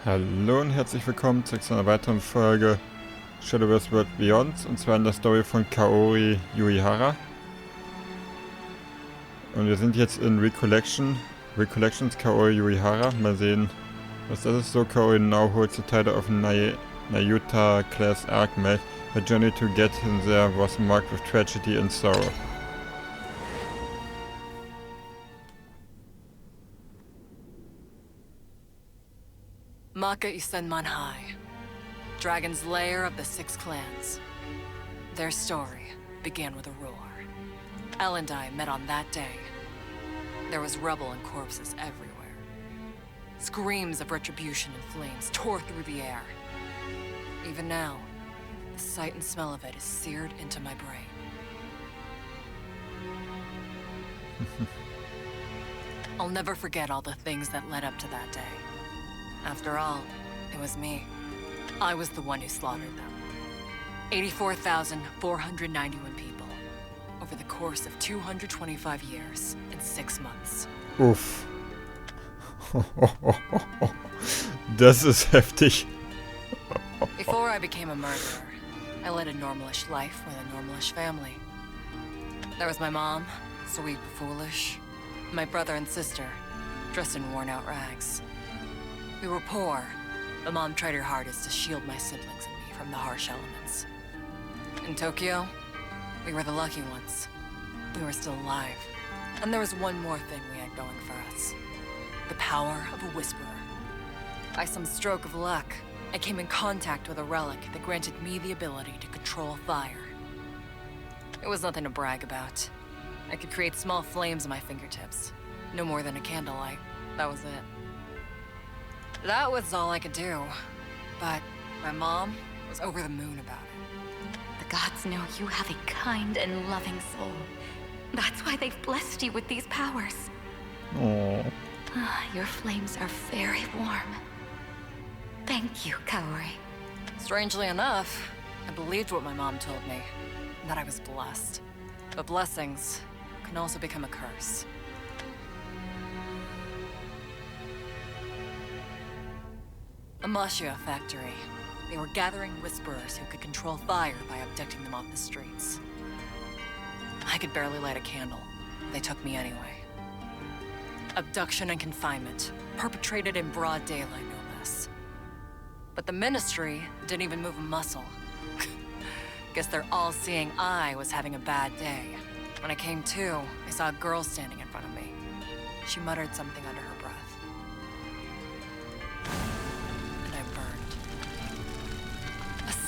Hallo und herzlich willkommen zu einer weiteren Folge Shadowverse World Beyond, und zwar in der Story von Kaori Yuihara. Und wir sind jetzt in Recollections Kaori Yuihara. Mal sehen, was das ist. So, Kaori now holds the title of Nayuta class Archmage. Her journey to get him there was marked with tragedy and sorrow. Maka Isenmanhai, Dragon's lair of the Six Clans. Their story began with a roar. Elle and I met on that day. There was rubble and corpses everywhere. Screams of retribution and flames tore through the air. Even now, the sight and smell of it is seared into my brain. I'll never forget all the things that led up to that day. After all, it was me. I was the one who slaughtered them. 84,491 people, over the course of 225 years and 6 months. Uff. Das ist heftig. Before I became a murderer, I led a normalish life with a normalish family. There was my mom, sweet but foolish, my brother and sister, dressed in worn-out rags. We were poor, but Mom tried her hardest to shield my siblings and me from the harsh elements. In Tokyo, we were the lucky ones. We were still alive. And there was one more thing we had going for us. The power of a whisperer. By some stroke of luck, I came in contact with a relic that granted me the ability to control fire. It was nothing to brag about. I could create small flames in my fingertips. No more than a candlelight. That was it. That was all I could do. But my mom was over the moon about it. The gods know you have a kind and loving soul. That's why they've blessed you with these powers. Oh. Your flames are very warm. Thank you, Kaori. Strangely enough, I believed what my mom told me, that I was blessed. But blessings can also become a curse. Amashia factory. They were gathering whisperers who could control fire by abducting them off the streets. I could barely light a candle. They took me anyway. Abduction and confinement, perpetrated in broad daylight, no less. But the ministry didn't even move a muscle. Guess they're all seeing I was having a bad day. When I came to, I saw a girl standing in front of me. She muttered something under her breath.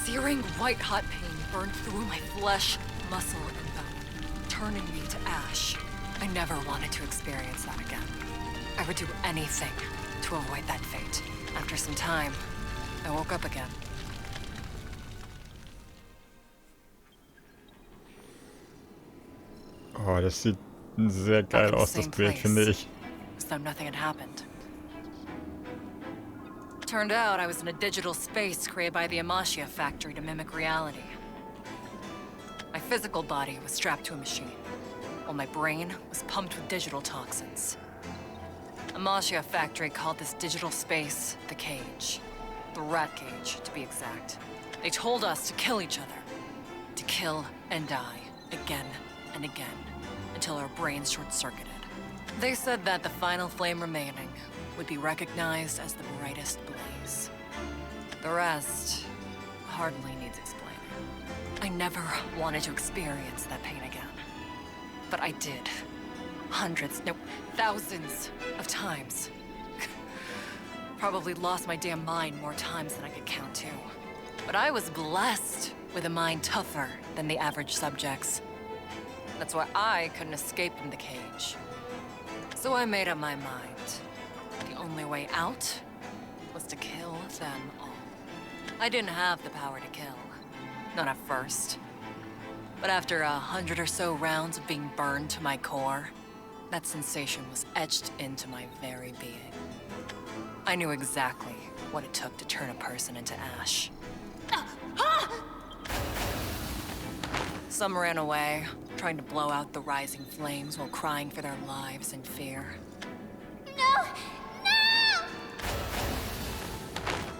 Searing white-hot pain burned through my flesh, muscle, and bone, turning me to ash. I never wanted to experience that again. I would do anything to avoid that fate. After some time, I woke up again. Oh, das sieht sehr geil aus, das Bild, finde ich. As though nothing had happened. Turned out I was in a digital space created by the Amashia factory to mimic reality. My physical body was strapped to a machine, while my brain was pumped with digital toxins. Amashia factory called this digital space the cage. The rat cage, to be exact. They told us to kill each other. To kill and die, again and again, until our brains short-circuited. They said that the final flame remaining would be recognized as the brightest blaze. The rest hardly needs explaining. I never wanted to experience that pain again. But I did. Hundreds, no, thousands of times. Probably lost my damn mind more times than I could count to. But I was blessed with a mind tougher than the average subjects. That's why I couldn't escape from the cage. So I made up my mind. The only way out was to kill them all. I didn't have the power to kill. Not at first. But after 100 or so rounds of being burned to my core, that sensation was etched into my very being. I knew exactly what it took to turn a person into ash. Some ran away, trying to blow out the rising flames while crying for their lives in fear. No! No!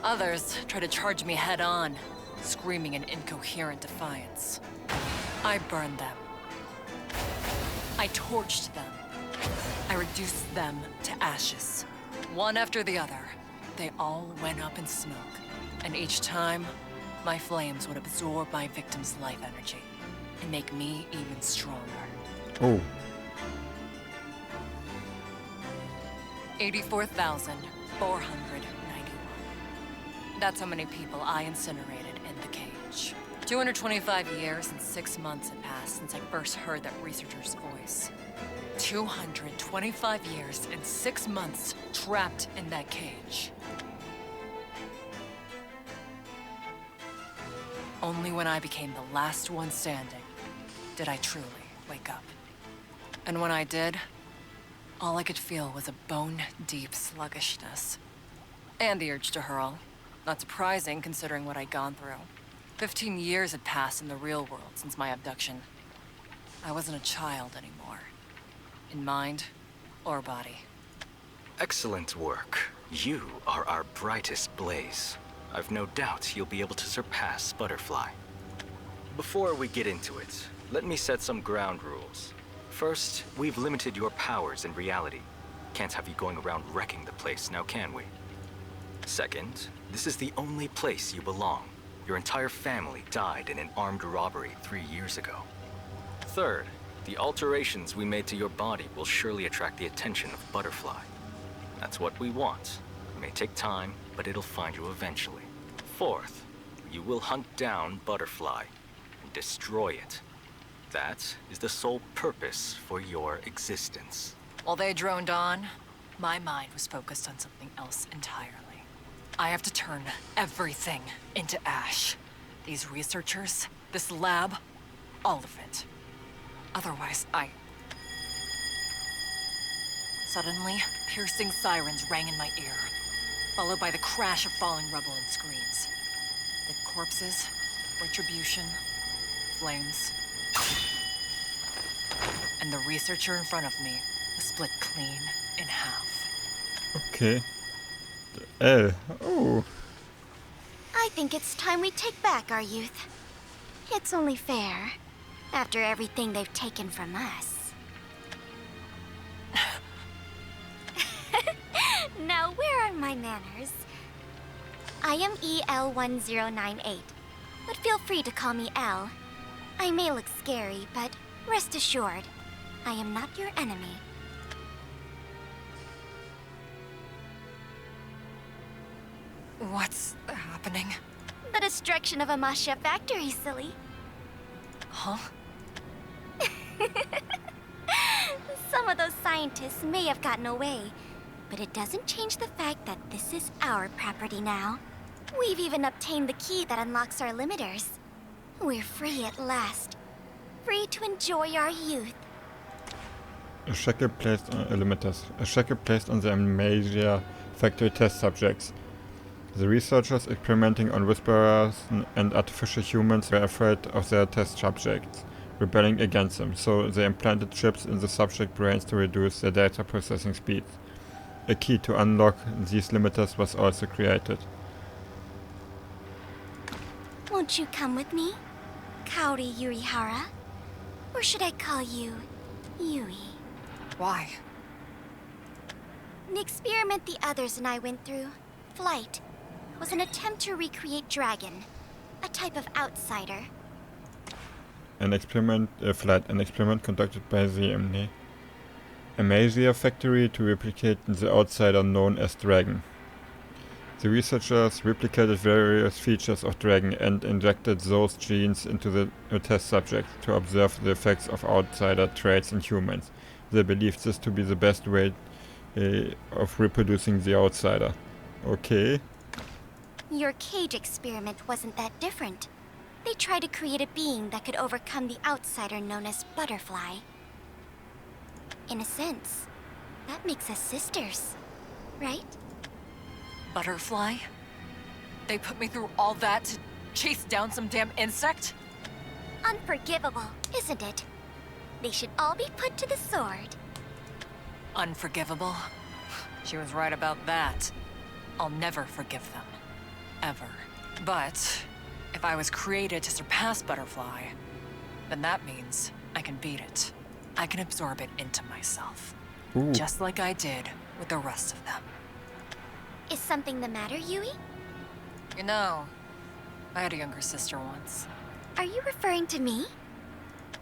Others try to charge me head-on, screaming in incoherent defiance. I burned them. I torched them. I reduced them to ashes. One after the other, they all went up in smoke. And each time, my flames would absorb my victim's life energy and make me even stronger. Oh. 84,491. That's how many people I incinerated in the cage. 225 years and 6 months had passed since I first heard that researcher's voice. 225 years and 6 months trapped in that cage. Only when I became the last one standing did I truly wake up. And when I did, all I could feel was a bone-deep sluggishness. And the urge to hurl. Not surprising considering what I'd gone through. 15 years had passed in the real world since my abduction. I wasn't a child anymore. In mind or body. Excellent work. You are our brightest blaze. I've no doubt you'll be able to surpass Butterfly. Before we get into it, let me set some ground rules. First, we've limited your powers in reality. Can't have you going around wrecking the place, now can we? Second, this is the only place you belong. Your entire family died in an armed robbery 3 years ago. Third, the alterations we made to your body will surely attract the attention of Butterfly. That's what we want. It may take time, but it'll find you eventually. Fourth, you will hunt down Butterfly and destroy it. That is the sole purpose for your existence. While they droned on, my mind was focused on something else entirely. I have to turn everything into ash. These researchers, this lab, all of it. Otherwise, Suddenly, piercing sirens rang in my ear, followed by the crash of falling rubble and screams. The corpses, retribution, flames. And the researcher in front of me was split clean in half. Okay. L. Oh. I think it's time we take back our youth. It's only fair, after everything they've taken from us. Now, where are my manners? I am EL1098, but feel free to call me L. I may look scary, but rest assured, I am not your enemy. What's happening? The destruction of Amasya factory, silly. Huh? Some of those scientists may have gotten away, but it doesn't change the fact that this is our property now. We've even obtained the key that unlocks our limiters. We're free at last. Free to enjoy our youth. A shackle placed on limiters. A shackle placed on the Amnesia factory test subjects. The researchers experimenting on whisperers and artificial humans were afraid of their test subjects, rebelling against them, so they implanted chips in the subject brains to reduce their data processing speeds. A key to unlock these limiters was also created. Won't you come with me, Kaori Yurihara? Or should I call you Yui? Why? The experiment the others and I went through, Flight, was an attempt to recreate Dragon, a type of outsider. An experiment conducted by the Amnesia factory to replicate the outsider known as Dragon. The researchers replicated various features of Dragon and injected those genes into the test subject to observe the effects of outsider traits in humans. They believed this to be the best way of reproducing the outsider. Okay. Your cage experiment wasn't that different. They tried to create a being that could overcome the outsider known as Butterfly. In a sense, that makes us sisters, right? Butterfly? They put me through all that to chase down some damn insect? Unforgivable, isn't it? They should all be put to the sword. Unforgivable? She was right about that. I'll never forgive them. ever. But if I was created to surpass Butterfly, then that means I can beat it. I can absorb it into myself. Ooh. Just like I did with the rest of them. Is something the matter, Yui? You know, I had a younger sister once. Are you referring to me?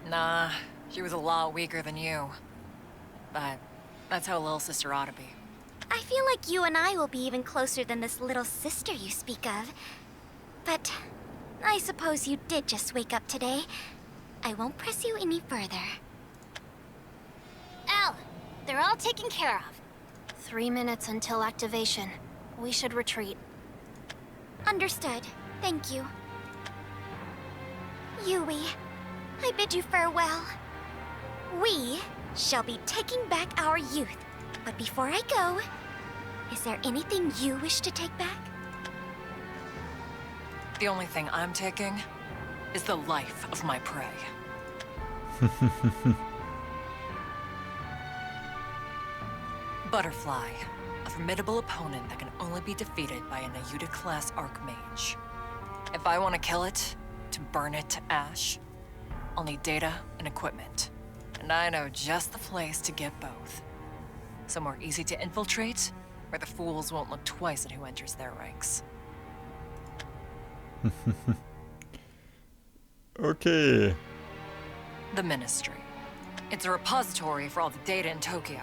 Nah, she was a lot weaker than you. But that's how a little sister ought to be. I feel like you and I will be even closer than this little sister you speak of. But I suppose you did just wake up today. I won't press you any further. Al, they're all taken care of. 3 minutes until activation. We should retreat. Understood. Thank you. Yui, I bid you farewell. We shall be taking back our youth. But before I go, is there anything you wish to take back? The only thing I'm taking is the life of my prey. Butterfly, a formidable opponent that can only be defeated by a Nayuta-class Archmage. If I want to kill it, to burn it to ash, I'll need data and equipment. And I know just the place to get both. Somewhere easy to infiltrate, where the fools won't look twice at who enters their ranks. Okay. The Ministry. It's a repository for all the data in Tokyo.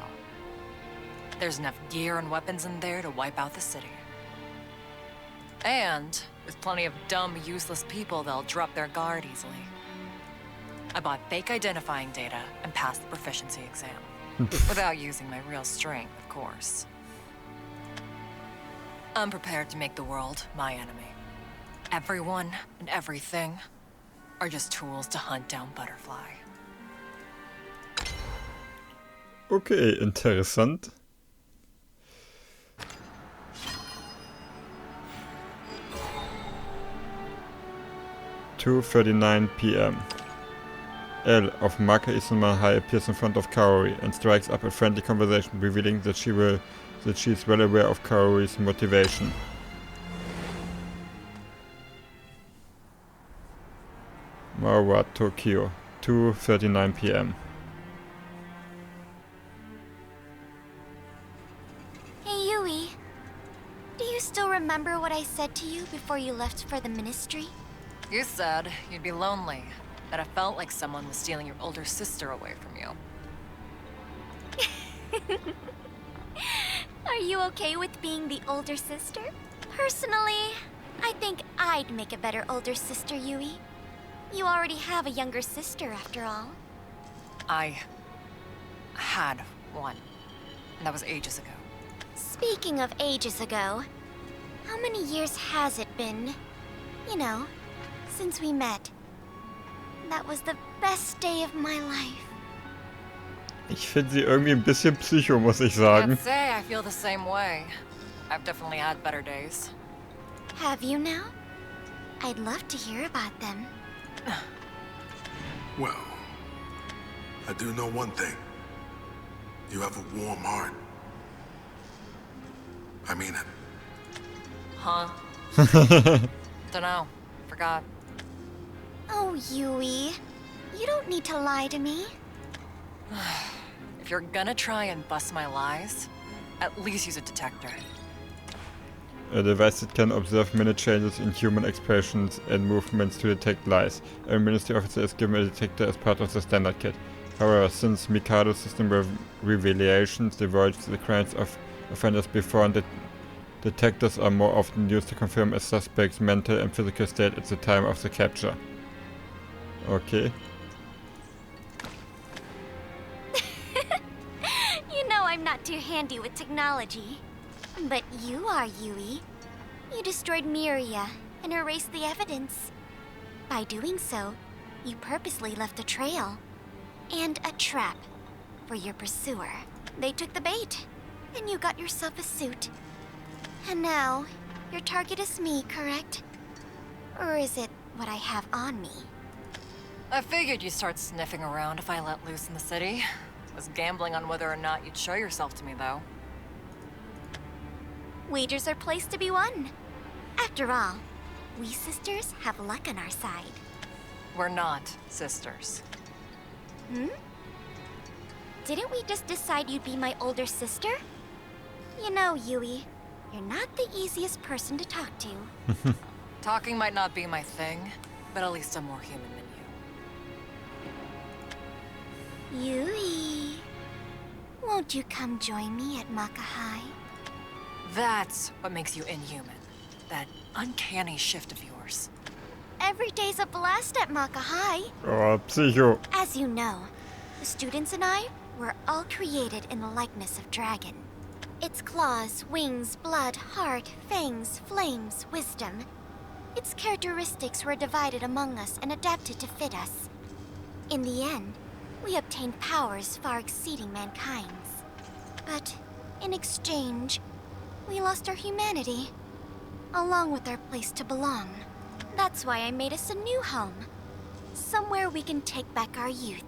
There's enough gear and weapons in there to wipe out the city. And there's plenty of dumb, useless people that'll drop their guard easily. I bought fake identifying data and passed the proficiency exam. Without using my real strength, of course. I'm prepared to make the world my enemy. Everyone and everything are just tools to hunt down Butterfly. Okay, interessant. (2:39 p.m.) Elle, auf Marke Isuma High, appears in front of Kaori and strikes up a friendly conversation, revealing that she is well aware of Kaori's motivation. Mawa, Tokyo, 2:39 p.m. Hey, Yui. Do you still remember what I said to you before you left for the Ministry? You said you'd be lonely, that it felt like someone was stealing your older sister away from you. Are you okay with being the older sister? Personally, I think I'd make a better older sister, Yui. You already have a younger sister, after all. I had one. And that was ages ago. Speaking of ages ago, how many years has it been? You know, since we met. That was the best day of my life. Ich finde sie irgendwie ein bisschen psycho, muss ich I sagen. can't say I feel the same way. I've definitely had better days. Have you now? I'd love to hear about them. Well, I do know one thing. You have a warm heart. I mean it. Huh? Dunno. Forgot. Oh, Yui. You don't need to lie to me. If you're gonna try and bust my lies, at least use a detector. A device that can observe minute changes in human expressions and movements to detect lies. A ministry officer is given a detector as part of the standard kit. However, since Mikado's system revelations divulged the crimes of offenders before, and detectors are more often used to confirm a suspect's mental and physical state at the time of the capture. Okay. You know I'm not too handy with technology. But you are, Yui. You destroyed Miria and erased the evidence. By doing so, you purposely left a trail. And a trap for your pursuer. They took the bait, and you got yourself a suit. And now, your target is me, correct? Or is it what I have on me? I figured you'd start sniffing around if I let loose in the city. Was gambling on whether or not you'd show yourself to me, though. Wagers are placed to be won. After all, we sisters have luck on our side. We're not sisters. Hmm? Didn't we just decide you'd be my older sister? You know, Yui, you're not the easiest person to talk to. Talking might not be my thing, but at least I'm more human than you. Yui, won't you come join me at Maka High? That's what makes you inhuman. That uncanny shift of yours. Every day's a blast at Maka High. Oh, Psycho. As you know, the students and I were all created in the likeness of dragon. Its claws, wings, blood, heart, fangs, flames, wisdom. Its characteristics were divided among us and adapted to fit us. In the end, we obtained powers far exceeding mankind's. But in exchange, we lost our humanity, along with our place to belong. That's why I made us a new home. Somewhere we can take back our youth.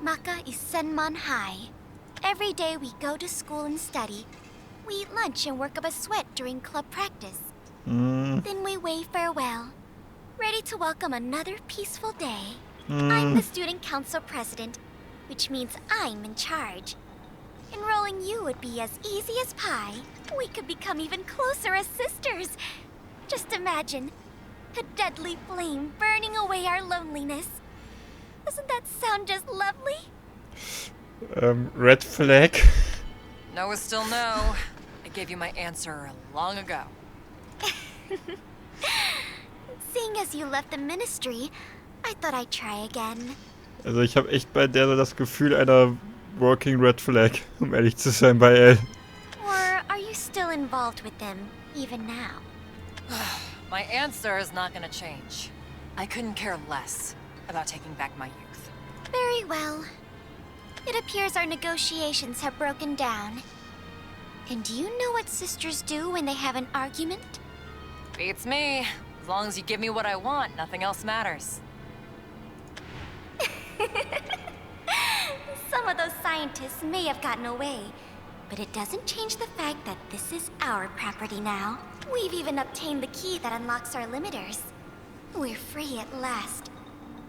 Maka is Senmon High. Every day we go to school and study. We eat lunch and work up a sweat during club practice. Then we wave farewell, ready to welcome another peaceful day. I'm the student council president, which means I'm in charge. Enrolling you would be as easy as pie. We could become even closer as sisters. Just imagine, a deadly flame burning away our loneliness. Doesn't that sound just lovely? Red flag. No is still no. I gave you my answer long ago. Seeing as you left the ministry, I thought I'd try again. Also ich habe echt bei der so das Gefühl einer Walking Red Flag, um ehrlich zu sein, bei Elle. Or are you still involved with them, even now? My answer is not gonna change. I couldn't care less about taking back my youth. Very well. It appears our negotiations have broken down. And do you know what sisters do when they have an argument? Beats me. As long as you give me what I want, nothing else matters. Some of those scientists may have gotten away, but it doesn't change the fact that this is our property now. We've even obtained the key that unlocks our limiters. We're free at last.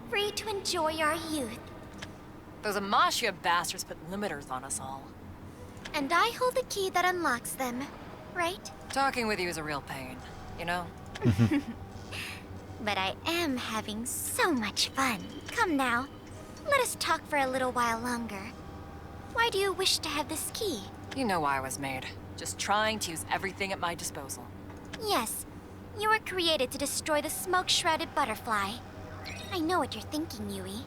Free to enjoy our youth. Those Amashia bastards put limiters on us all. And I hold the key that unlocks them, right? Talking with you is a real pain, you know? But I am having so much fun. Come now, let us talk for a little while longer. Why do you wish to have this key? You know why I was made. Just trying to use everything at my disposal. Yes, you were created to destroy the smoke-shrouded butterfly. I know what you're thinking, Yui.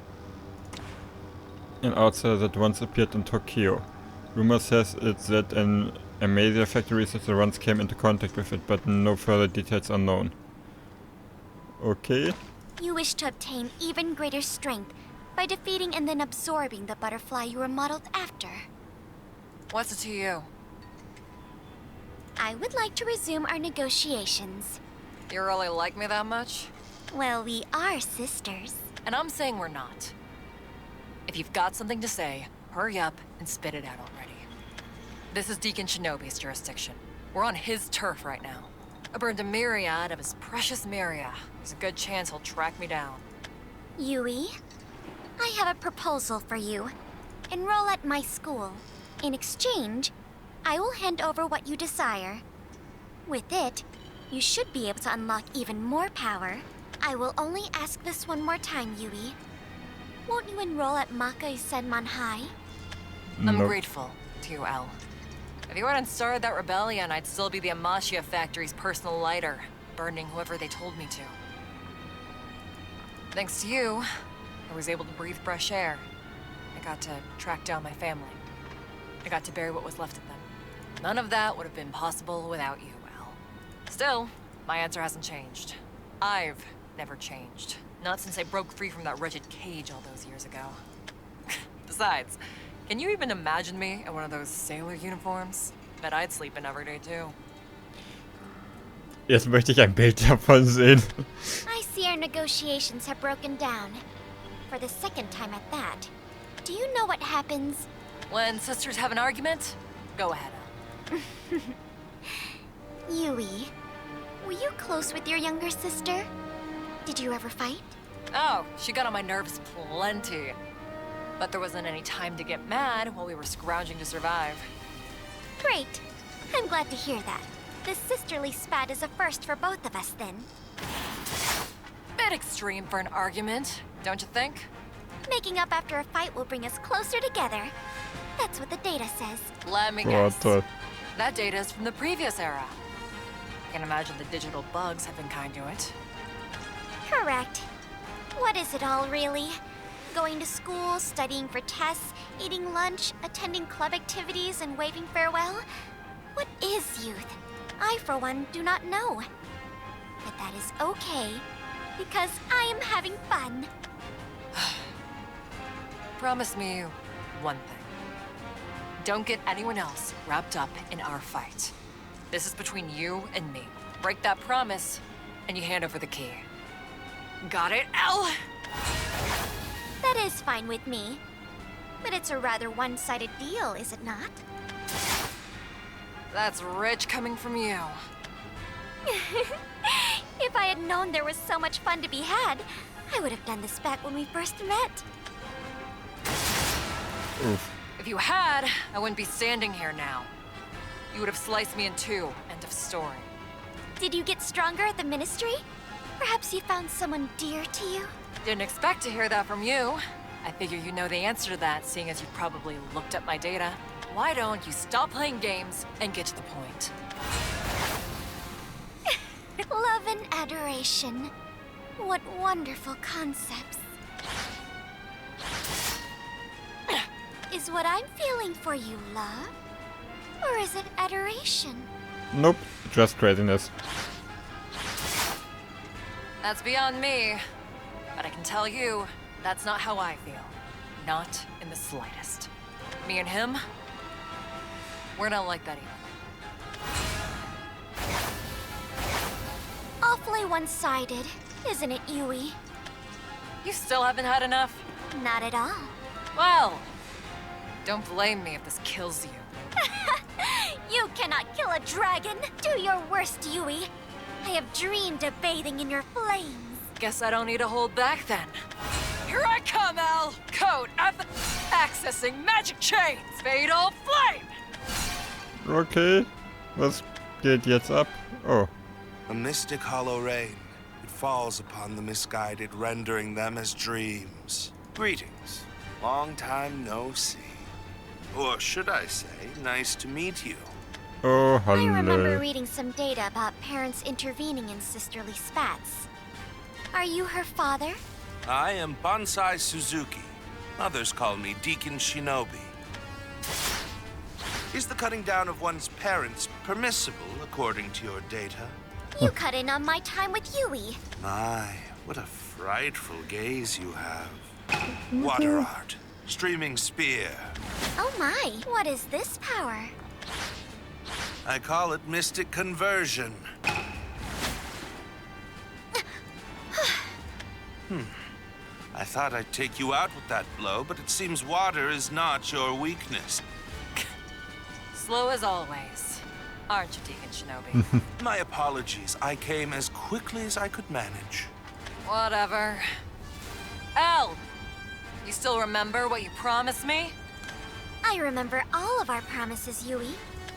An outsider that once appeared in Tokyo. Rumor says it's that an Amasia factory researcher once came into contact with it, but no further details are known. Okay. You wish to obtain even greater strength by defeating and then absorbing the butterfly you were modeled after. What's it to you? I would like to resume our negotiations. You really like me that much? Well, we are sisters. And I'm saying we're not. If you've got something to say, hurry up and spit it out already. This is Deacon Shinobi's jurisdiction. We're on his turf right now. I burned a myriad of his precious Myria. There's a good chance he'll track me down. Yui, I have a proposal for you. Enroll at my school. In exchange, I will hand over what you desire. With it, you should be able to unlock even more power. I will only ask this one more time, Yui. Won't you enroll at Maka Senmon High? I'm Nope. grateful to you, Elle. If you hadn't started that rebellion, I'd still be the Amashia factory's personal lighter, burning whoever they told me to. Thanks to you, I was able to breathe fresh air. I got to track down my family. I got to bury what was left of them. None of that would have been possible without you, Elle. Still, my answer hasn't changed. I've never changed. Not since I broke free from that wretched cage all those years ago. Besides, can you even imagine me in one of those sailor uniforms? Bet I'd sleep in every day too. Jetzt möchte ich ein Bild davon sehen. I see our negotiations have broken down. For the second time at that. Do you know what happens? When sisters have an argument, go ahead, Elle. Yui, we you close with your younger sister? Did you ever fight? Oh, she got on my nerves plenty. But there wasn't any time to get mad while we were scrounging to survive. Great. I'm glad to hear that. This sisterly spat is a first for both of us, then. Bit extreme for an argument, don't you think? Making up after a fight will bring us closer together. That's what the data says. Let me Oh, guess. toll. That data is from the previous era. Can't imagine the digital bugs have been kind to it. Correct. What is it all, really? Going to school, studying for tests, eating lunch, attending club activities, and waving farewell? What is youth? I, for one, do not know. But that is okay, because I am having fun. Promise me one thing. Don't get anyone else wrapped up in our fight. This is between you and me. Break that promise, and you hand over the key. Got it, Elle? That is fine with me. But it's a rather one-sided deal, is it not? That's rich coming from you. If I had known there was so much fun to be had, I would have done this back when we first met. Oof. If you had, I wouldn't be standing here now. You would have sliced me in two. End of story. Did you get stronger at the Ministry? Perhaps you found someone dear to you? Didn't expect to hear that from you. I figure you know the answer to that, seeing as you probably looked at my data. Why don't you stop playing games and get to the point? Love and adoration. What wonderful concepts. Is what I'm feeling for you love? Or is it adoration? Nope, just craziness. That's beyond me. But I can tell you, that's not how I feel. Not in the slightest. Me and him, we're not like that either. Awfully one-sided, isn't it, Yui? You still haven't had enough? Not at all. Well, don't blame me if this kills you. You cannot kill a dragon! Do your worst, Yui! I have dreamed of bathing in your flames. Guess I don't need to hold back then. Here I come, Elle! Code accessing magic chains! Fatal flame! Okay, was geht jetzt ab? Oh, A mystic hollow rain. It falls upon the misguided, rendering them as dreams. Greetings. Long time no see. Or should I say, nice to meet you. oh, I remember hello. reading some data about parents intervening in sisterly spats. Are you her father? I am Bonsai Suzuki. Others call me Deacon Shinobi. Is the cutting down of one's parents permissible according to your data? You cut in on my time with Yui. My, what a frightful gaze you have. Water art. Streaming spear. Oh my, what is this power? I call it mystic conversion. I thought I'd take you out with that blow, but it seems water is not your weakness. Slow as always. Aren't you, Deacon Shinobi? My apologies. I came as quickly as I could manage. Whatever. Elle! You still remember what you promised me? I remember all of our promises, Yui.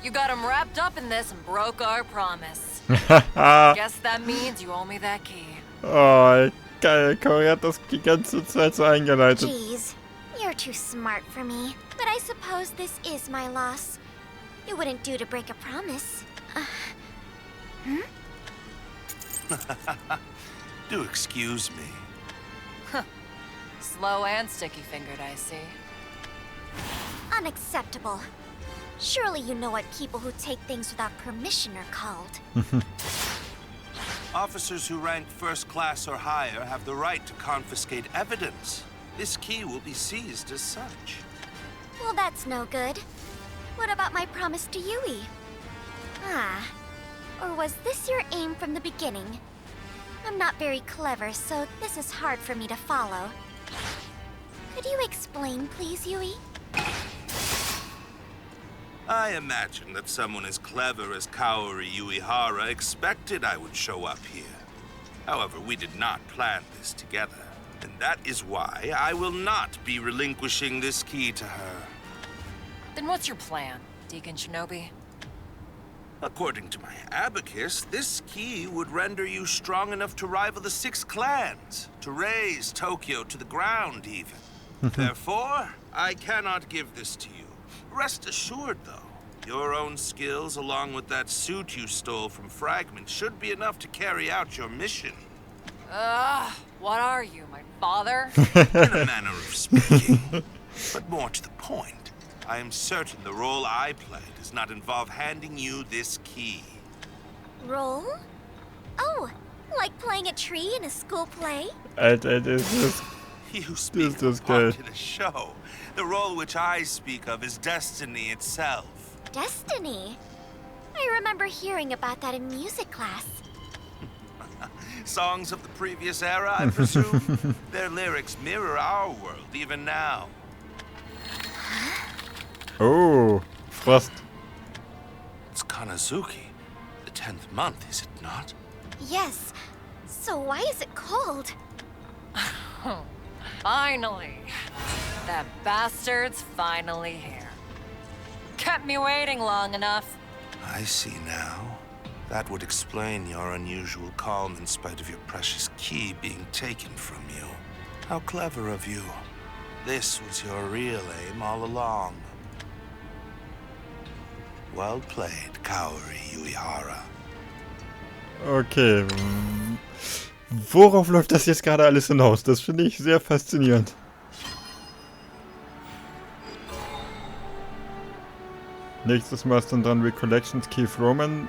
You got him wrapped up in this and broke our promise. Guess that means you owe me that key. Oh, geil. Kaori hat das die ganze Zeit so eingeleitet. Jeez, you're too smart for me. But I suppose this is my loss. It wouldn't do to break a promise. Do excuse me. Slow and sticky-fingered, I see. Unacceptable. Surely you know what people who take things without permission are called. Officers who rank first class or higher have the right to confiscate evidence. This key will be seized as such. Well, that's no good. What about my promise to Yui? Ah. Or was this your aim from the beginning? I'm not very clever, so this is hard for me to follow. Could you explain, please, Yui? I imagine that someone as clever as Kaori Uehara expected I would show up here. However, we did not plan this together, and that is why I will not be relinquishing this key to her. Then what's your plan, Deacon Shinobi? According to my abacus, this key would render you strong enough to rival the 6 clans, to raise Tokyo to the ground even. Therefore, I cannot give this to you. Rest assured, though, your own skills along with that suit you stole from Fragment should be enough to carry out your mission. What are you, my father? In a manner of speaking. But more to the point, I am certain the role I play does not involve handing you this key. Roll? Oh, like playing a tree in a school play? Alter, das ist... You speak Das ist of part geil. in a show. The role which I speak of is destiny itself. Destiny? I remember hearing about that in music class. Songs of the previous era, I presume? Their lyrics mirror our world even now. Oh, Frost. It's Kanazuki, the 10th month, is it not? Yes. So why is it cold? Finally. That bastard's finally here. Kept me waiting long enough. I see now. That would explain your unusual calm in spite of your precious key being taken from you. How clever of you. This was your real aim all along. Well played, Kaori Uehara. Okay. Worauf läuft das jetzt gerade alles hinaus? Das finde ich sehr faszinierend. Nächstes Mal ist dann dran Recollections Keith Rothman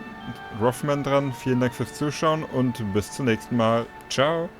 dran. Vielen Dank fürs Zuschauen und bis zum nächsten Mal. Ciao.